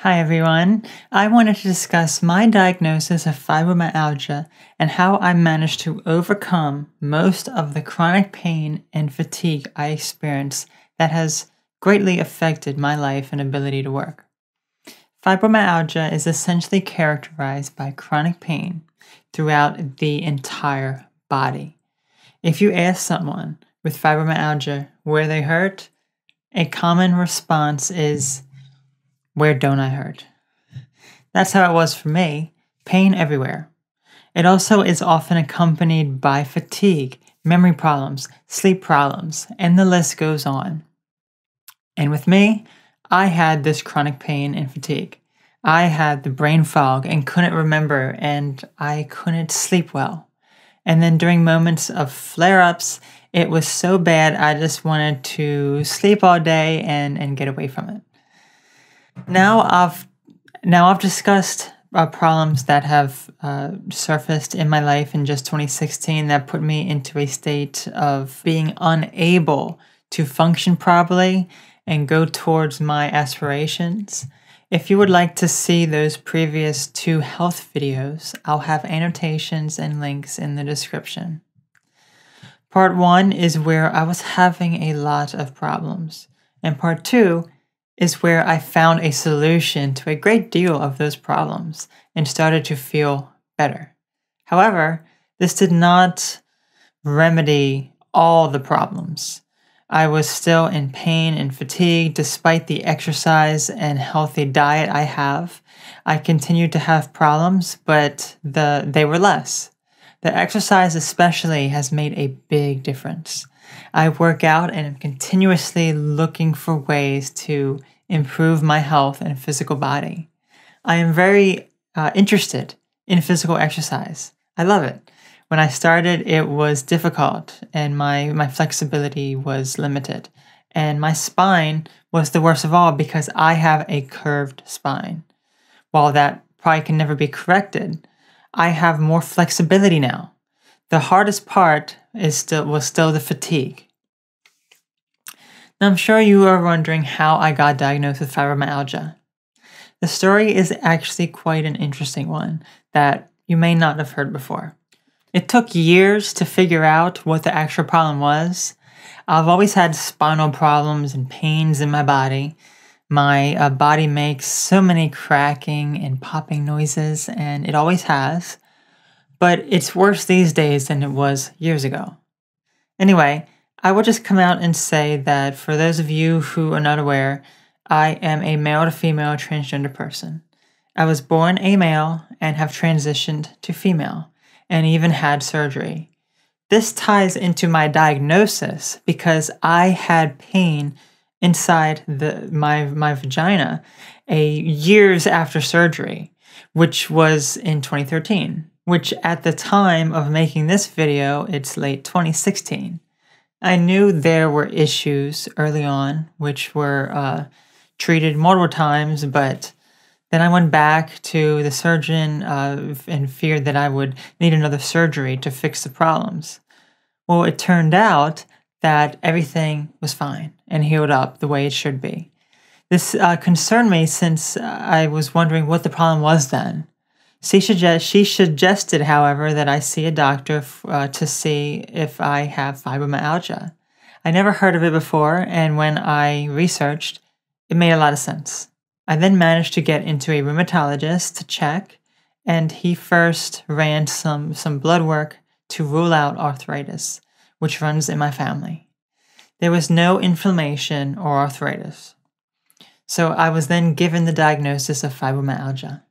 Hi everyone. I wanted to discuss my diagnosis of fibromyalgia and how I managed to overcome most of the chronic pain and fatigue I experience that has greatly affected my life and ability to work. Fibromyalgia is essentially characterized by chronic pain throughout the entire body. If you ask someone with fibromyalgia where they hurt, a common response is, "Where don't I hurt?" That's how it was for me. Pain everywhere. It also is often accompanied by fatigue, memory problems, sleep problems, and the list goes on. And with me, I had this chronic pain and fatigue. I had the brain fog and couldn't remember, and I couldn't sleep well. And then during moments of flare-ups, it was so bad I just wanted to sleep all day and get away from it. Now I've discussed problems that have surfaced in my life in just 2016 that put me into a state of being unable to function properly and go towards my aspirations. If you would like to see those previous 2 health videos, I'll have annotations and links in the description. Part 1 is where I was having a lot of problems, and part 2 is where I found a solution to a great deal of those problems and started to feel better. However, this did not remedy all the problems. I was still in pain and fatigue despite the exercise and healthy diet I have. I continued to have problems, but they were less. The exercise especially has made a big difference. I work out and am continuously looking for ways to improve my health and physical body. I am very interested in physical exercise. I love it. When I started, it was difficult and my flexibility was limited. And my spine was the worst of all because I have a curved spine. While that probably can never be corrected, I have more flexibility now. The hardest part was still the fatigue. Now, I'm sure you are wondering how I got diagnosed with fibromyalgia. The story is actually quite an interesting one that you may not have heard before. It took years to figure out what the actual problem was. I've always had spinal problems and pains in my body. My body makes so many cracking and popping noises, and it always has. But it's worse these days than it was years ago. Anyway, I will just come out and say that for those of you who are not aware, I am a male to female transgender person. I was born a male and have transitioned to female, and even had surgery. This ties into my diagnosis because I had pain inside my vagina years after surgery, which was in 2013, which at the time of making this video, it's late 2016. I knew there were issues early on, which were treated multiple times, but then I went back to the surgeon and feared that I would need another surgery to fix the problems. Well, it turned out that everything was fine and healed up the way it should be. This concerned me since I was wondering what the problem was then. She suggested, however, that I see a doctor to see if I have fibromyalgia. I never heard of it before, and when I researched, it made a lot of sense. I then managed to get into a rheumatologist to check, and he first ran some blood work to rule out arthritis, which runs in my family. There was no inflammation or arthritis. So I was then given the diagnosis of fibromyalgia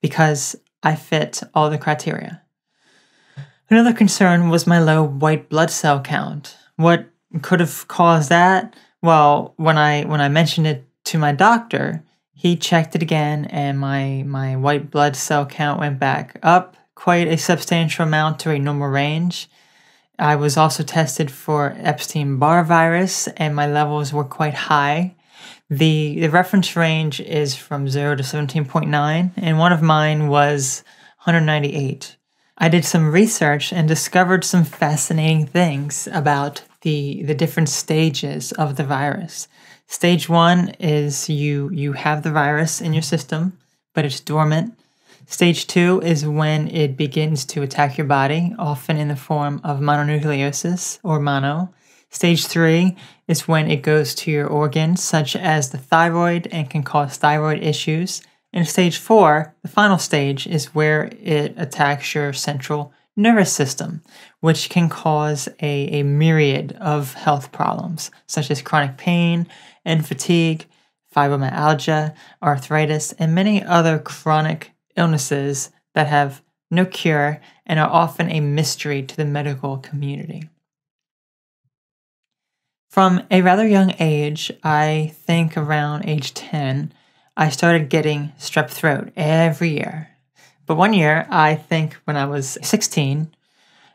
because I fit all the criteria. Another concern was my low white blood cell count. What could have caused that? Well, when I mentioned it to my doctor, he checked it again and my white blood cell count went back up quite a substantial amount to a normal range. I was also tested for Epstein-Barr virus and my levels were quite high. The reference range is from 0 to 17.9 and one of mine was 198. I did some research and discovered some fascinating things about the different stages of the virus. Stage 1 is you have the virus in your system, but it's dormant. Stage 2 is when it begins to attack your body, often in the form of mononucleosis or mono. Stage 3 is when it goes to your organs, such as the thyroid, and can cause thyroid issues. And stage 4, the final stage, is where it attacks your central nervous system, which can cause a myriad of health problems, such as chronic pain and fatigue, fibromyalgia, arthritis, and many other chronic illnesses that have no cure and are often a mystery to the medical community. From a rather young age, I think around age 10, I started getting strep throat every year. But one year, I think when I was 16,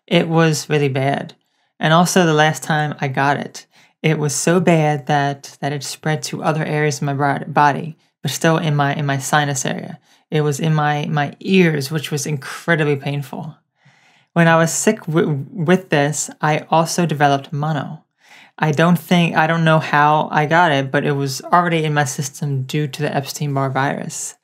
it was really bad. And also the last time I got it, it was so bad that it spread to other areas of my body, but still in my sinus area. It was in my ears, which was incredibly painful. When I was sick with this, I also developed mono. I don't know how I got it, but it was already in my system due to the Epstein-Barr virus.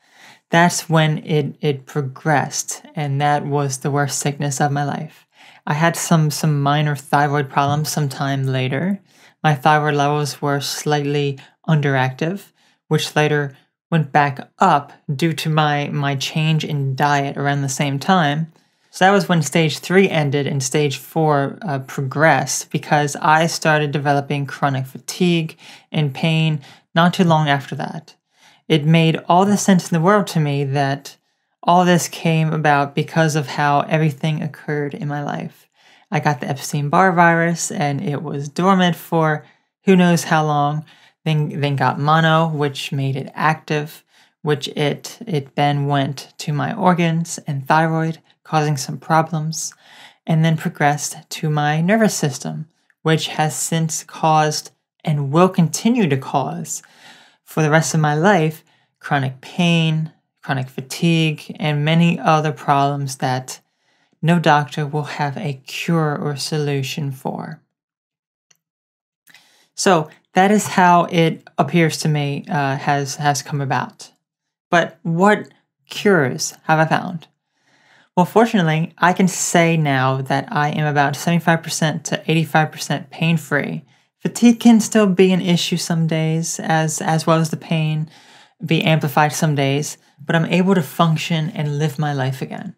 That's when it progressed, and that was the worst sickness of my life. I had some minor thyroid problems sometime later. My thyroid levels were slightly underactive, which later went back up due to my change in diet around the same time. So that was when stage 3 ended and stage 4 progressed, because I started developing chronic fatigue and pain not too long after that. It made all the sense in the world to me that all this came about because of how everything occurred in my life. I got the Epstein-Barr virus, and it was dormant for who knows how long. Then got mono, which made it active, which it then went to my organs and thyroid, causing some problems, and then progressed to my nervous system, which has since caused and will continue to cause for the rest of my life chronic pain, chronic fatigue, and many other problems that no doctor will have a cure or solution for. So that is how it appears to me has come about. But what cures have I found? Well, fortunately, I can say now that I am about 75% to 85% pain-free. Fatigue can still be an issue some days, as well as the pain be amplified some days, but I'm able to function and live my life again.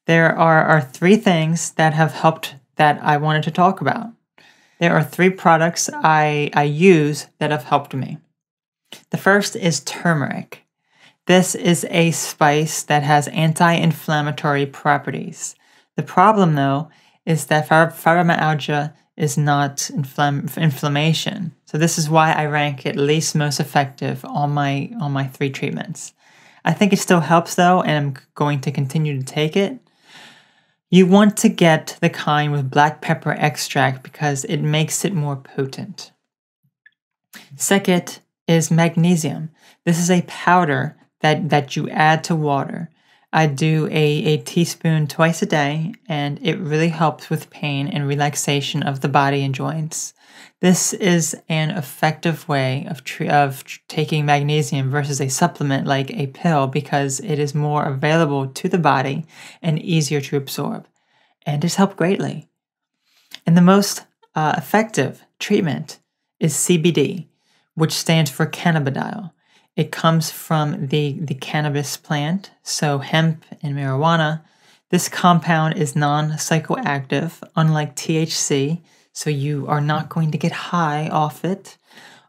There are 3 things that have helped that I wanted to talk about. There are 3 products I use that have helped me. The first is turmeric. This is a spice that has anti-inflammatory properties. The problem, though, is that fibromyalgia is not inflammation. So this is why I rank it least most effective on my 3 treatments. I think it still helps, though, and I'm going to continue to take it. You want to get the kind with black pepper extract because it makes it more potent. Second is magnesium. This is a powder that you add to water. I do a teaspoon twice a day, and it really helps with pain and relaxation of the body and joints. This is an effective way of taking magnesium versus a supplement like a pill, because it is more available to the body and easier to absorb, and it's helped greatly. And the most effective treatment is CBD, which stands for cannabidiol. It comes from the cannabis plant, so hemp and marijuana. This compound is non-psychoactive, unlike THC, so you are not going to get high off it.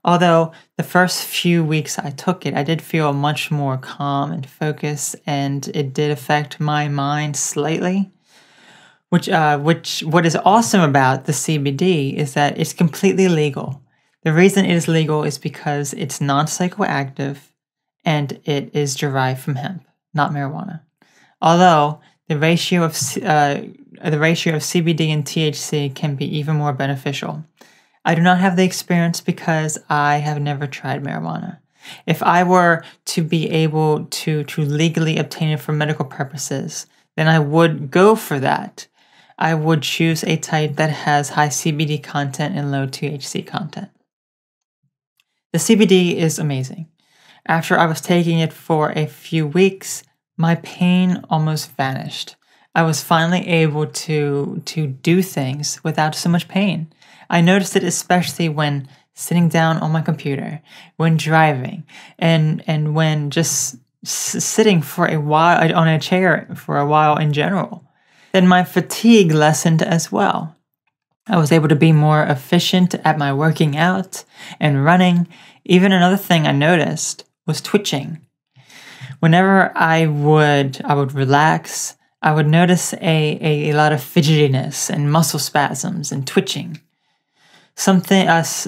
Although the first few weeks I took it, I did feel much more calm and focused, and it did affect my mind slightly. What is awesome about the CBD is that it's completely legal. The reason it is legal is because it's non-psychoactive and it is derived from hemp, not marijuana. Although the ratio of CBD and THC can be even more beneficial. I do not have the experience because I have never tried marijuana. If I were to be able to legally obtain it for medical purposes, then I would go for that. I would choose a type that has high CBD content and low THC content. The CBD is amazing. After I was taking it for a few weeks, my pain almost vanished. I was finally able to do things without so much pain. I noticed it especially when sitting down on my computer, when driving, and when just sitting for a while on a chair for a while in general. Then my fatigue lessened as well. I was able to be more efficient at my working out and running. Even another thing I noticed was twitching. Whenever I would relax, I would notice a lot of fidgetiness and muscle spasms and twitching. Sometimes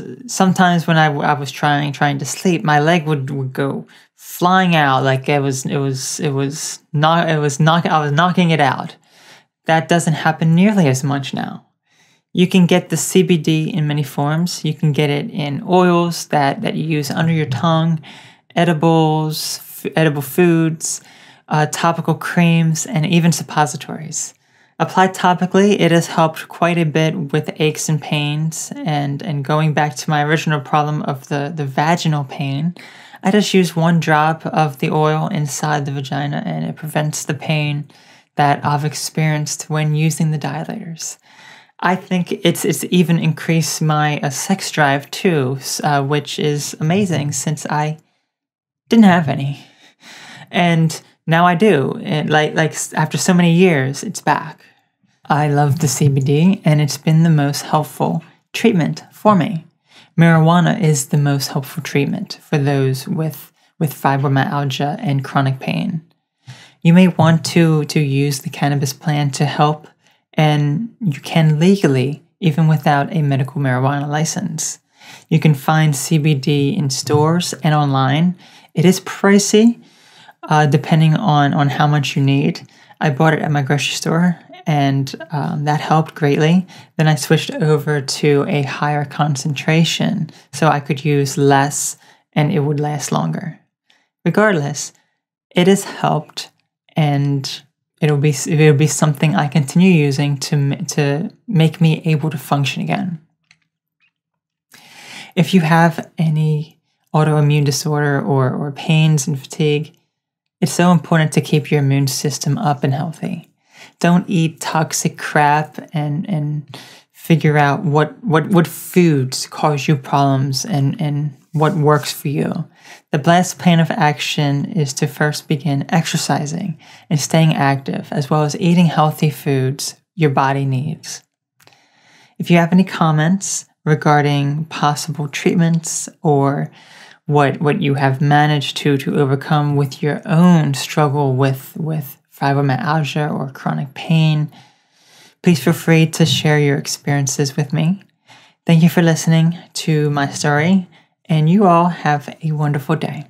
when I was trying to sleep, my leg would go flying out like I was knocking it out. That doesn't happen nearly as much now. You can get the CBD in many forms. You can get it in oils that you use under your tongue, edibles, edible foods, topical creams, and even suppositories. Applied topically, it has helped quite a bit with aches and pains, and going back to my original problem of the vaginal pain, I just use 1 drop of the oil inside the vagina and it prevents the pain that I've experienced when using the dilators. I think it's even increased my sex drive too, which is amazing since I didn't have any. And now I do. And like after so many years, it's back. I love the CBD, and it's been the most helpful treatment for me. Marijuana is the most helpful treatment for those with fibromyalgia and chronic pain. You may want to use the cannabis plant to help, and you can legally, even without a medical marijuana license. You can find CBD in stores and online. It is pricey, depending on how much you need. I bought it at my grocery store, and that helped greatly. Then I switched over to a higher concentration so I could use less and it would last longer. Regardless, it has helped, and it'll be something I continue using to make me able to function again. If you have any autoimmune disorder or pains and fatigue, it's so important to keep your immune system up and healthy. Don't eat toxic crap and figure out what foods cause you problems and what works for you. The best plan of action is to first begin exercising and staying active, as well as eating healthy foods your body needs. If you have any comments regarding possible treatments or what you have managed to overcome with your own struggle with fibromyalgia or chronic pain, please feel free to share your experiences with me. Thank you for listening to my story, and you all have a wonderful day.